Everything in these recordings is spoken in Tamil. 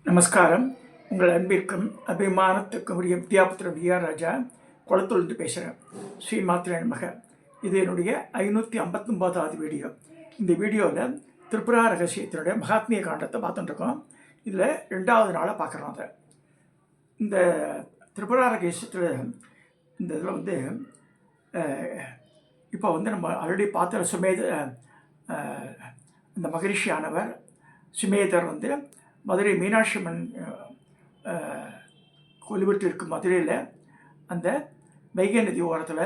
நமஸ்காரம். உங்கள் அன்பிற்கும் அபிமானத்துக்கும் உரிய வித்யாபுத்திரம் விஆர் ராஜா குளத்தூர்ந்து பேசுகிறேன். ஸ்ரீ மாத்திரை நமக. இது என்னுடைய 559வது வீடியோ. இந்த வீடியோவில் திரிபுரா ரகசியத்தினுடைய மகாத்மிய காண்டத்தை பார்த்துட்டுருக்கோம். இதில் 2வது நாளாக பார்க்குறோம். அதை இந்த திரிபுரா ரகசியத்தில் இந்த இதில் இப்போ நம்ம ஆல்ரெடி பார்த்த இந்த மகரிஷியானவர் சுமேதர் மதுரை மீனாட்சி அம்மன் கோயில் இருக்கும் மதுரையில் அந்த வைகை நதி ஓரத்தில்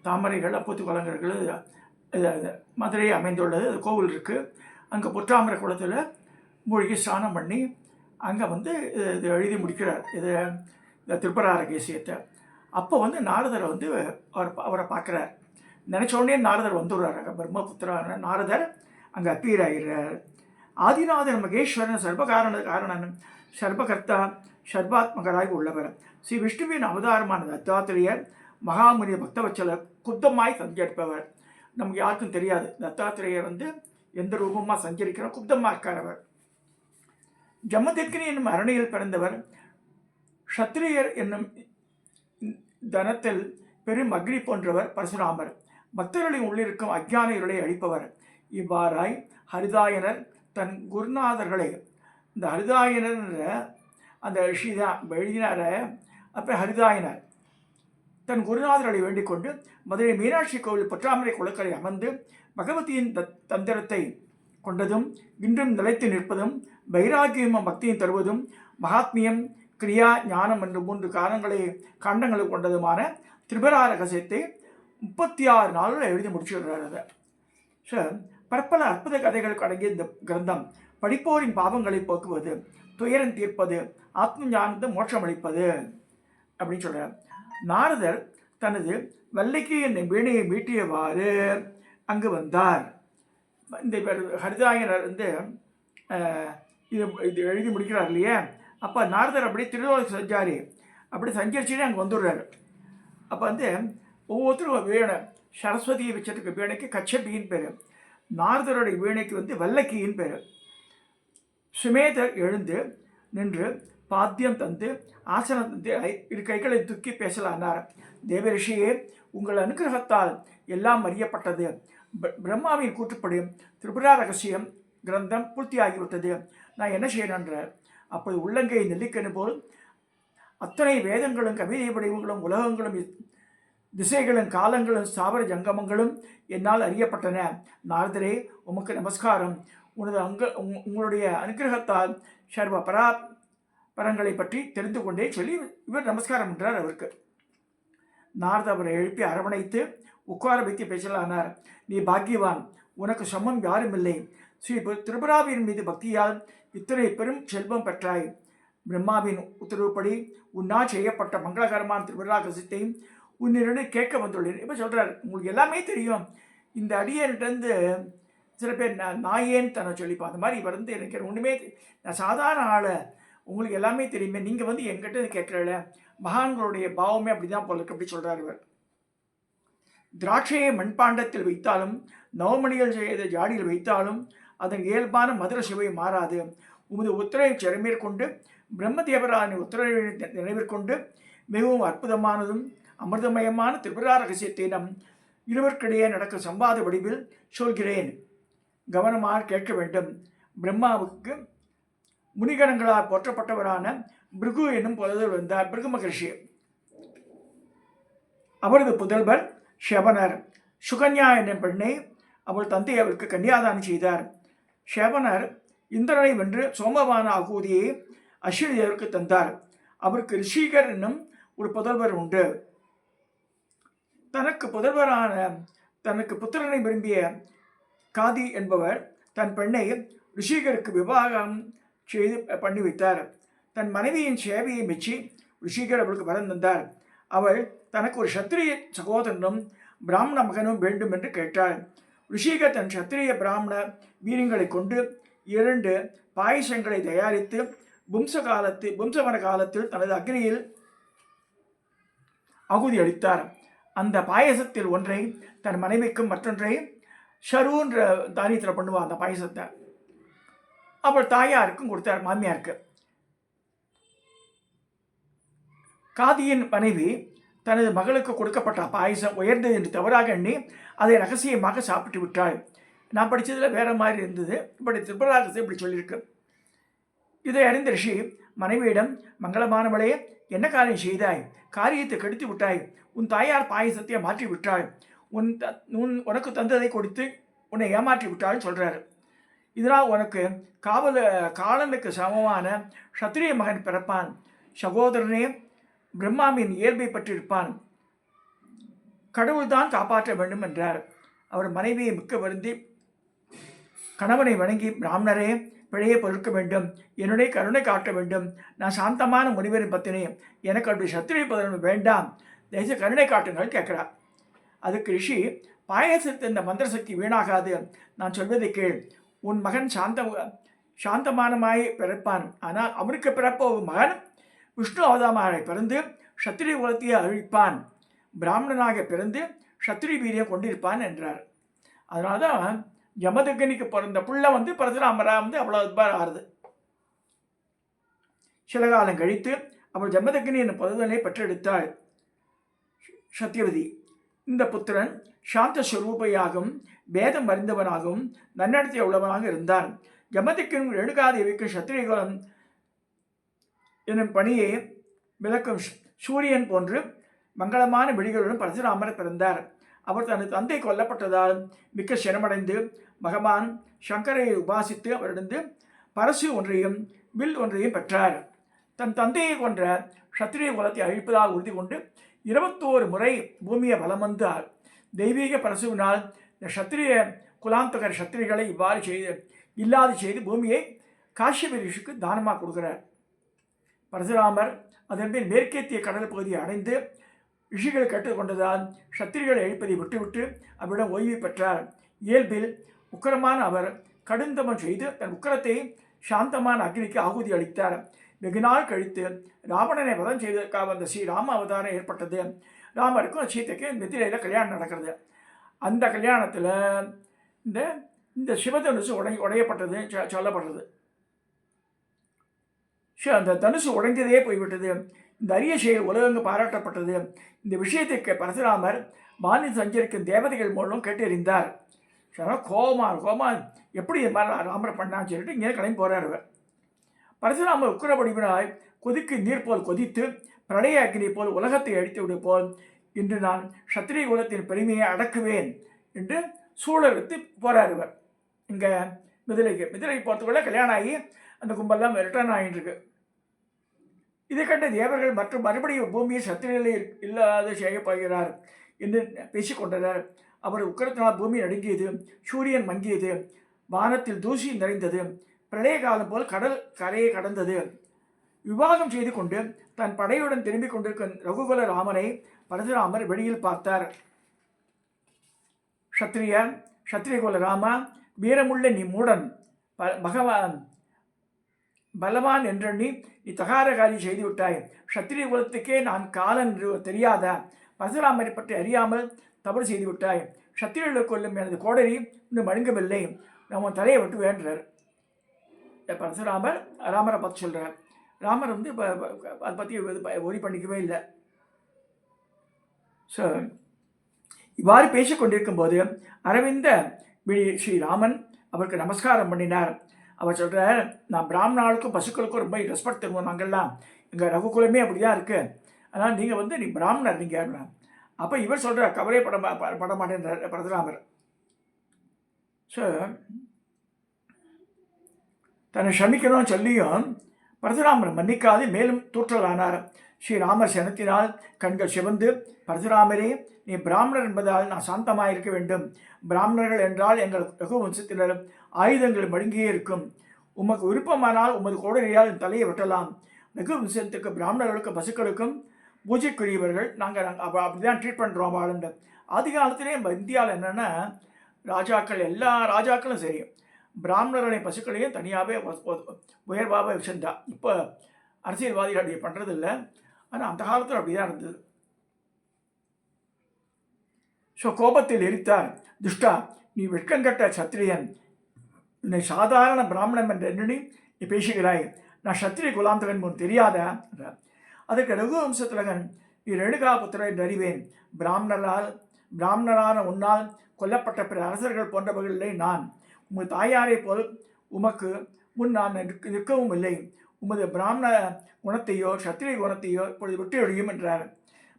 தாமரைகள் அப்பூத்து குளங்கர்கள் மதுரை அமைந்துள்ளது. அது கோவில் இருக்குது. அங்கே புற்றாமரை குளத்தில் மூழ்கி ஸ்நானம் பண்ணி அங்கே இது எழுதி முடிக்கிறார். இந்த திரிபுரா ரகசியத்தை. அப்போ நாரதரை அவரை பார்க்குறார். நினச்சோடனே நாரதர் வந்துடுறார். அங்கே பிரம்மபுத்திரான நாரதர் அங்கே அப்பீர் ஆகிறார். ஆதிநாதன் மகேஸ்வரன் காரணன் சர்வகர்த்தா சர்வாத்மகராய் உள்ளவர். ஸ்ரீ விஷ்ணுவின் அவதாரமான தத்தாத்திரேயர் மகாமுனி பக்தவச்சல குப்தமாய் சஞ்சரிப்பவர். நமக்கு யாருக்கும் தெரியாது. தத்தாத்திரேயர் எந்த ரூபமாக சஞ்சரிக்கிறார், குப்தமாக இருக்கார். அவர் ஜம்மதிக்கினி என்னும் அரணியில் பிறந்தவர். க்ஷத்ரியர் என்னும் தனத்தில் பெரும் அக்னி போன்றவர் பரசுராமர். பக்தர்களின் உள்ளிருக்கும் அஜ்ஞான இருளை அழிப்பவர். இவ்வாறாய் ஹரிதாயனர் தன் குருநாதர்களை, இந்த ஹரிதாயனர் அந்த ரிஷி தான் எழுதினார. அப்போ ஹரிதாயனர் தன் குருநாதர்களை வேண்டிக் கொண்டு மதுரை மீனாட்சி கோவில் பொற்றாமரை குளக்கரை அமர்ந்து பகவதியின் தந்திரத்தை கொண்டதும் இன்றும் நிலைத்து நிற்பதும் வைராக்கியமும் பக்தியும் தருவதும் மகாத்மியம் கிரியா ஞானம் என்று 3 காண்டங்களை கொண்டதுமான திரிபுரா ரகசியத்தை 36 நாளில் எழுதி முடிச்சுடுறார். அதை பற்பல அற்புத கதைகளுக்கு அடங்கிய இந்த கிரந்தம் படிப்போரின் பாவங்களை போக்குவது, துயரம் தீர்ப்பது, ஆத்ம ஞானத்தை மோட்சம் அளிப்பது அப்படின்னு சொல்கிறார். நாரதர் தனது வல்லைக்கு என்னை வீணையை மீட்டியவாறு அங்கு வந்தார். இந்த ஹரிதாயனர் இது எழுதி முடிக்கிறார் இல்லையா? அப்போ நாரதர் அப்படி திருலோக சஞ்சாரி அப்படி சஞ்சரிச்சுட்டு அங்கே வந்துடுறாரு. அப்போ ஒவ்வொருத்தரும் வீணை, சரஸ்வதியை வச்சிருக்க வீணைக்கு கச்சபின்னு பேர், நாரதருடைய வீணைக்கு வல்லக்கியின் பேர். சுமேதர் எழுந்து நின்று பாத்தியம் தந்து ஆசனம் தந்து 2 கைகளை தூக்கி பேசலானார். தேவரிஷியே, உங்கள் அனுகிரகத்தால் எல்லாம் அறியப்பட்டது. பிரம்மாவின் கூற்றுப்படி திரிபுரா ரகசியம் கிரந்தம் பூர்த்தியாகிவிட்டது. நான் என்ன செய்யணுன்றார். அப்போது உள்ளங்கை நெல்லிக்கனு போல் அத்தனை வேதங்களும் கவிதை வடிவங்களும் உலகங்களும் திசைகளும் காலங்களும் ஸ்தாவர ஜங்கமங்களும் என்னால் அறியப்பட்டன. நாரதரே, உமக்கு நமஸ்காரம். உங்களுடைய அனுகிரகத்தால் சர்வ பரங்களை பற்றி தெரிந்து கொண்டே சொல்லி இவர் நமஸ்காரம் என்றார். அவருக்கு நாரத அவரை எழுப்பி அரவணைத்து உட்கார வைத்து பேசலானார். நீ பாக்கியவான், உனக்கு சமம் யாரும் இல்லை. ஸ்ரீ திரிபுராவின் மீது பக்தியால் இத்தனை பெரும் செல்வம் பெற்றாய். பிரம்மாவின் உத்தரவுப்படி உன்னால் செய்யப்பட்ட மங்களகரமான திரிபுரா ரகசியத்தை உன்னிடம் கேட்க வந்துள்ளேன். இப்போ சொல்கிறார், உங்களுக்கு எல்லாமே தெரியும். இந்த அடியன்ட்டு சில பேர் நான் ஏன்னு தன்னை சொல்லிப்போம். அந்த மாதிரி இவர் எனக்கு ஒன்றுமே, நான் சாதாரண ஆளை, உங்களுக்கு எல்லாமே தெரியுமே, நீங்கள் என்கிட்ட கேட்குறல. மகான்களுடைய பாவமே அப்படி தான் போல இருக்கு அப்படி சொல்கிறார் இவர். திராட்சையை மண்பாண்டத்தில் வைத்தாலும் நவமணிகள் செய்த ஜாடியில் வைத்தாலும் அதன் இயல்பான மதுர சுவை மாறாது. உமது உத்தரவை சிறமேற்கொண்டு பிரம்மதேவரான உத்தரவை நினைவிற்கொண்டு மிகவும் அற்புதமானதும் அமிர்தமயமான திரிபுரா ரகசியத்தை நம் இருவருக்கிடையே நடக்கும் சம்பாத வடிவில் சொல்கிறேன். கவனமாக கேட்க வேண்டும். பிரம்மாவுக்கு முனிகணங்களால் போற்றப்பட்டவரான பிருகு என்னும் புதல்வர் வந்தார். பிருகு மகரிஷி. அவரது புதல்வர் ஷபனர். சுகன்யா என்னும் பெண்ணை அவள் தந்தை அவருக்கு கன்னியாதானம் செய்தார். ஷபனர் இந்திரனை வென்று சோமவான ஆகூதியை அஸ்வினி தேவருக்கு தந்தார். அவருக்கு ரிஷிகர் என்னும் ஒரு புதல்வர் உண்டு. தனக்கு புத்திரனை விரும்பிய காதி என்பவர் தன் பெண்ணை ரிஷிகருக்கு விவாகம் செய்து பண்ணி வைத்தார். தன் மனைவியின் சேவையை மெச்சி ரிஷிகர் அவளுக்கு வரம் தந்தார். அவள் தனக்கு ஒரு சத்திரிய சகோதரனும் பிராமண மகனும் வேண்டும் என்று கேட்டாள். ரிஷிகர் தன் சத்திரிய பிராமண வீரங்களை கொண்டு 2 பாயசங்களை தயாரித்து பும்சவன காலத்தில் தனது அக்னியில் ஆகுதி அளித்தார். அந்த பாயசத்தில் ஒன்றை தன் மனைவிக்கும் மற்றொன்றை ஷருன்ற தானியத்தில் பண்ணுவாள் அந்த பாயசத்தை. அவள் தாயாருக்கும் கொடுத்தார், மாமியாருக்கு. காதியின் மனைவி தனது மகளுக்கு கொடுக்கப்பட்ட பாயசம் உயர்ந்தது என்று தவறாக எண்ணி அதை ரகசியமாக சாப்பிட்டு விட்டாள். நான் படித்ததில் வேறு மாதிரி இருந்தது, இப்படி திருப்பராகத்தை இப்படி சொல்லியிருக்கு. இதை அறிந்த ரிஷி மனைவியிடம், மங்களமானவளே, என்ன காரியம் செய்தாய்? காரியத்தை கெடுத்து விட்டாய். உன் தாயார் பாயசத்தை மாற்றி விட்டாள். உனக்கு தந்ததை கொடுத்து உன்னை ஏமாற்றி விட்டாள்னு சொல்கிறாரு. இதனால் உனக்கு காலனுக்கு சமமான சத்திரிய மகன் பிறப்பான். சகோதரனே பிரம்மாவின் இயல்பை பற்றியிருப்பான். கடவுள்தான் காப்பாற்ற வேண்டும் என்றார். அவர் மனைவியை மிக்க வருந்தி கணவனை வணங்கி, பிராமணரே, பிழையை பொறுக்க வேண்டும், என்னுடைய கருணை காட்ட வேண்டும். நான் சாந்தமான முனிவரின் பத்தினி, எனக்கு அப்படி சத்திரிய பதவி வேண்டாம், தேச கருணை காட்டுங்கள் கேட்கிறார். அதுக்கு ரிஷி, பாயசத்து இந்த மந்திர சக்தி வீணாகாது, நான் சொல்வதை கேள். உன் மகன் சாந்தமானமாய் பிறப்பான். ஆனால் அவனுக்கு பிறப்போகும் மகன் விஷ்ணு அவதாரமாக பிறந்து சத்திரிய குலத்தையே அழிப்பான். பிராமணனாக பிறந்து சத்திரிய வீரியம் கொண்டிருப்பான் என்றார். அதனால தான் யமதக்னிக்கு பிறந்த புள்ள பரசுராமராக அவ்வளோ ஆறுது. சில காலம் கழித்து அவள் ஜமதக்னி என்னும் பதவியை பெற்றெடுத்தாள் சத்தியவதி. இந்த புத்திரன் சாந்த ஸ்வரூபையாகவும் வேதம் அறிந்தவனாகவும் நன்னடத்தை உள்ளவனாக இருந்தான். ஜமதக்னியும் ரேணுகாதேவிக்கு சத்திரியகுலம் என்னும் பணியை விளக்கும் சூரியன் போன்று மங்களமான விழிகளுடன் பரசுராமர் பிறந்தார். அவர் தனது தந்தை கொல்லப்பட்டதால் மிக்க சிரமடைந்து பகவான் சங்கரை உபாசித்து அவரிடந்து பரசு ஒன்றையும் வில் ஒன்றையும் பெற்றார். தன் தந்தையை கொன்ற சத்திரிய குலத்தை அழிப்பதாக உறுதி கொண்டு 21 முறை பூமியை வலம் வந்தார். தெய்வீக பரசுவினால் இந்த சத்திரிய குலாந்தகர் சத்திரிகளை இல்லாது செய்து பூமியை காஷ்யப ரிஷிக்கு தானமாக கொடுக்கிறார். பரசுராமர் அதன் பின் மேற்கேத்திய கடல் பகுதியை அடைந்து ரிஷிகள் கற்றுக்கொண்டதால் சத்திரிகளை அழிப்பதை விட்டுவிட்டு அவரிடம் ஓய்வு பெற்றார். இயல்பில் உக்கரமான அவர் கடுந்தமம் செய்து தன் உக்கரத்தை சாந்தமான அக்னிக்கு ஆகுதி அளித்தார். வெகு நாள் கழித்து ராவணனை வதம் செய்வதற்காக வந்த ஸ்ரீராம அவதாரம் ஏற்பட்டது. ராமருக்கும் சீதைக்கு மிதிலையில் கல்யாணம் நடக்கிறது. அந்த கல்யாணத்தில் இந்த சிவதனுசு உடையப்பட்டது சொல்லப்படுறது. அந்த தனுசு உடைந்ததே போய்விட்டது. இந்த அரிய செயல் உலகங்கு பாராட்டப்பட்டது. இந்த விஷயத்தை பரசுராமர் வானில் சஞ்சரிக்கும் தேவதைகள் மூலம் கேட்டறிந்தார். கோபமாக எப்படி ராமரை பண்ணான்னு சொல்லிட்டு இங்கே கிளம்பி போகிறார். பரசுராமர் உக்கிரவடிவினாய் கொதிக்கு நீர் போல் கொதித்து பிரளய அக்னி போல் உலகத்தை அழித்துவிடு போல் இன்று நான் சத்திரிய குலத்தின் பெருமையை அடக்குவேன் என்று சூழலுக்கு போகிறார். இவர் இங்கே மிதிலை போகிறதுக்குள்ள கல்யாணம் ஆகி அந்த கும்பல்லாம் ரிட்டர்ன் ஆகிட்டு இருக்கு. இதை கண்ட தேவர்கள் மற்றும் மறுபடியும் பூமியை சத்திரிகளை இல்லாத செய்யப் போகிறார் என்று பேசிக்கொண்டனர். அவர் உக்கரத்தினால் பூமி நடுங்கியது, சூரியன் மங்கியது, வானத்தில் தூசி நிறைந்தது, பிரளய காலம் போல் கடல் கரையை கடந்தது. விவாகம் செய்து கொண்டு தன் படையுடன் திரும்பிக் கொண்டிருக்கும் ரகுகுல ராமனை பரசுராமர் வெளியில் பார்த்தார். சத்திரியகுல ராமா, வீரமுள்ள நீ மூடன், பலவான் என்றெண்ணி நீ தகாரகாரி செய்துவிட்டாய். சத்திரிய குலத்துக்கே நான் காலன் தெரியாத பரசுராமரை பற்றி அறியாமல் தவறு செய்துவிட்டாய். சத்திரியர்களை கொல்லும் எனது கோடரி இன்னும் மழுங்கவில்லை, நம்ம தலையை விட்டு வேண்டார். பரசுராமர் ராமரை பார்த்து சொல்கிறார். ராமர் அதை பற்றி ஒரி பண்ணிக்கவே இல்லை. ஸோ இவ்வாறு பேசிக்கொண்டிருக்கும் போது அரவிந்த ஸ்ரீராமன் அவருக்கு நமஸ்காரம் பண்ணினார். அவர் சொல்கிறார், நான் பிராமணாளுக்கும் பசுக்களுக்கும் ரொம்ப ரெஸ்பெக்ட் தருவோம். நாங்கள்லாம் எங்கள் ரகுகுலமே அப்படி தான் இருக்குது. அதனால் நீங்கள் நீ பிராமணர் நீங்கள். அப்போ இவர் சொல்கிறார், கவலையே பட மாட்டேன்றார் பரசுராமர். ஸோ தன்னை சமிக்கணும்னு சொல்லியும் பரசுராமர் மன்னிக்காது மேலும் தூற்றலானார். ஸ்ரீராமர் சனத்தினால் கண்கள் சிவந்து, பரசுராமரே, நீ பிராமணர் என்பதால் நான் சாந்தமாக இருக்க வேண்டும். பிராமணர்கள் என்றால் எங்கள் ரகுவம்சத்தினர் ஆயுதங்கள் மழுங்கியே இருக்கும். உமக்கு விருப்பமானால் உமது கோடரியால் தலையை வெட்டலாம். ரகுவம்சத்துக்கு பிராமணர்களுக்கும் பசுக்களுக்கும் பூஜைக்குரியவர்கள். நாங்கள் அப்படி தான் ட்ரீட் பண்ணுறோம் வாழ்ந்த. ஆதி காலத்திலே நம்ம இந்தியாவில் என்னென்னா ராஜாக்கள், எல்லா ராஜாக்களும் சரி, பிராமணர்களையும் பசுக்களையும் தனியாகவே உயர்வாக வச்சுருந்தா. இப்போ அரசியல்வாதிகள் அப்படி பண்ணுறதில்ல, ஆனால் அந்த காலத்தில் அப்படி தான் இருந்தது. ஸோ கோபத்தில் எரித்தார். துஷ்டா, நீ வெட்கங்கட்ட சத்திரியன், என்னை சாதாரண பிராமணன் என்று எண்ணி நீ பேசுகிறாய். நான் சத்திரிய குலாந்தகன் முன் தெரியாத. அதற்கு ரகுவம்சத்திலகன், நீ ரேணுகாபுத்திரர் என்று அறிவேன். பிராமணரான உன்னால் கொல்லப்பட்ட பிற அரசர்கள் போன்றவர்களிலே நான். உமது தாயாரை போல் உமக்கு முன் நான் நிற்கவும் இல்லை. உமது பிராமண குணத்தையோ சத்திரிய குணத்தையோ இப்பொழுது விட்டு ஒழியும் என்றார்.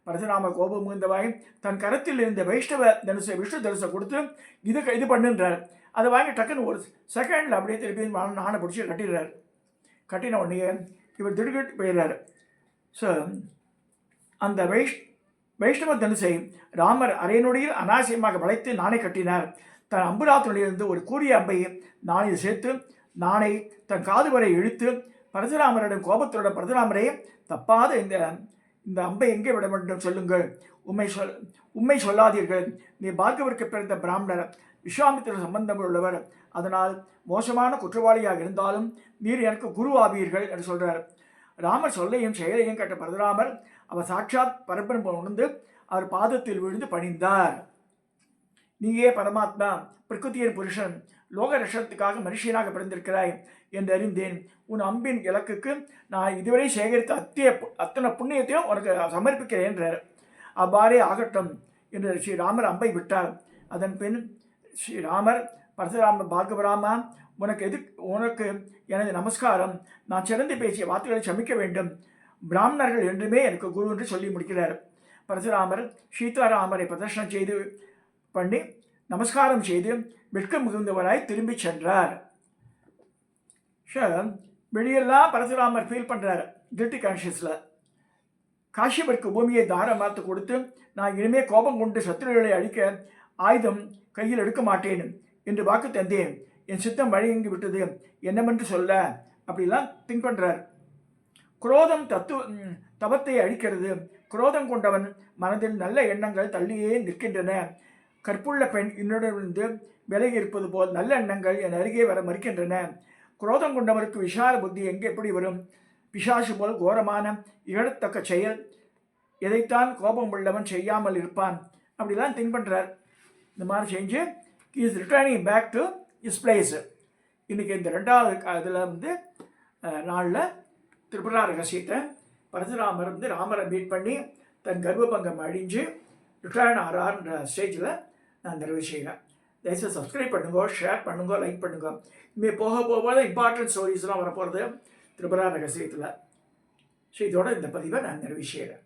பரசுராம கோபம் மிகுந்தவாய் தன் கரத்தில் இருந்த வைஷ்ணவ தனுசை விஷ்ணு தனுசை கொடுத்து இது பண்ணுன்றார். அதை வாங்கி டக்குன்னு ஒரு செகண்டில் அப்படியே திருப்பி நானை பிடிச்சி கட்டிடுறார். கட்டின உடனே இவர் திடுக்கிட்டு போயிடுறாரு. ஸோ அந்த வைஷ்ணவ தனுசை ராமர் அரையனுடையில் அனாவசியமாக வளைத்து நாணை கட்டினார். தன் அம்புராத்திலிருந்து ஒரு கூறிய அம்பை நாணில் சேர்த்து நாணை தன் காது வரை இழுத்து பரசுராமரிடம் கோபத்துடன், பரசுராமரே, தப்பாத இந்த அம்பை எங்கே விட வேண்டும் சொல்லுங்கள். உண்மை சொல்லாதீர்கள். நீ பார்கவருக்கு பிறந்த பிராமணர், விஸ்வாமித்திர சம்பந்தம் உள்ளவர். அதனால் மோசமான குற்றவாளியாக இருந்தாலும் நீர் எனக்கு குரு ஆவீர்கள் என்று சொல்கிறார். ராமர் சொல்லையும் செயலையும் கேட்ட பரசுராமர் அவர் சாட்சாத் பரபிரம்மம் உணர்ந்து அவர் பாதத்தில் விழுந்து பணிந்தார். நீயே பரமாத்மா, பிரகிருதியின் புருஷன், லோக ரஷத்துக்காக மனுஷனாக பிறந்திருக்கிறாய் என்று அறிந்தேன். உன் அம்பின் இலக்குக்கு நான் இதுவரை சேகரித்த அத்தனை புண்ணியத்தையும் உனக்கு சமர்ப்பிக்கிறேன் என்றார். அவ்வாறே ஆகட்டும் என்று ஸ்ரீராமர் அம்பை விட்டார். அதன் பின் ஸ்ரீராமர், பரசுராம பார்கவராமா, உனக்கு எனது நமஸ்காரம். நான் சிறந்து பேசிய வார்த்தைகளை சமிக்க வேண்டும். பிராமணர்கள் என்றுமே எனக்கு குரு என்று சொல்லி முடிக்கிறார். பரசுராமர் சீதாராமரை பிரதர்ஷனம் செய்து பண்ணி நமஸ்காரம் செய்து வெட்கம் மிகுந்தவராய் திரும்பி சென்றார். வெளியெல்லாம் பரசுராமர் ஃபீல் பண்ணுறார், கில்ட்டி கான்ஷியஸில். காஷ்யபருக்கு பூமியை தாரமாத்து கொடுத்து நான் இனிமேல் கோபம் கொண்டு சத்துருகளை அழிக்க ஆயுதம் கையில் எடுக்க மாட்டேன் என்று வாக்கு தந்தேன். என் சித்தம் வழியங்கி விட்டது, என்னவென்று சொல்ல அப்படிலாம் திங்க் பண்ணுறார். குரோதம் தவத்தை அழிக்கிறது. குரோதம் கொண்டவன் மனதில் நல்ல எண்ணங்கள் தள்ளியே நிற்கின்றன. கற்புள்ள பெண் என்னுடனிருந்து விலகி இருப்பது போல் நல்ல எண்ணங்கள் என் அருகே வர மறுக்கின்றன. குரோதம் கொண்டவருக்கு விஷால புத்தி எங்கே எப்படி வரும்? பிசாசு போல் கோரமான இகழத்தக்க செயல் எதைத்தான் கோபம் உள்ளவன் செய்யாமல் இருப்பான். அப்படிலாம் திங்க் பண்ணுறார். இந்த மாதிரி செஞ்சு is returning back to is place. இன்றைக்கி இந்த 2வது இதில் நாளில் திரிபுரா ரகசியத்தை பரசுராமர் ராமரை மீட் பண்ணி தன் கர்ப்பபங்கம் அழிஞ்சு ரிட்டர்ன் ஆறார்ன்ற ஸ்டேஜில் நான் நிறைவு செய்கிறேன். தயவுசெய்து சப்ஸ்கிரைப் பண்ணுங்க, ஷேர் பண்ணுங்க, லைக் பண்ணுங்க. இனிமேல் போக போக இம்பார்ட்டன்ட் ஸ்டோரிஸ்லாம் வரப்போகிறது திரிபுரா ரகசியத்தில். ஸோ இதோட இந்த பதிவை நான் நிறைவு செய்கிறேன்.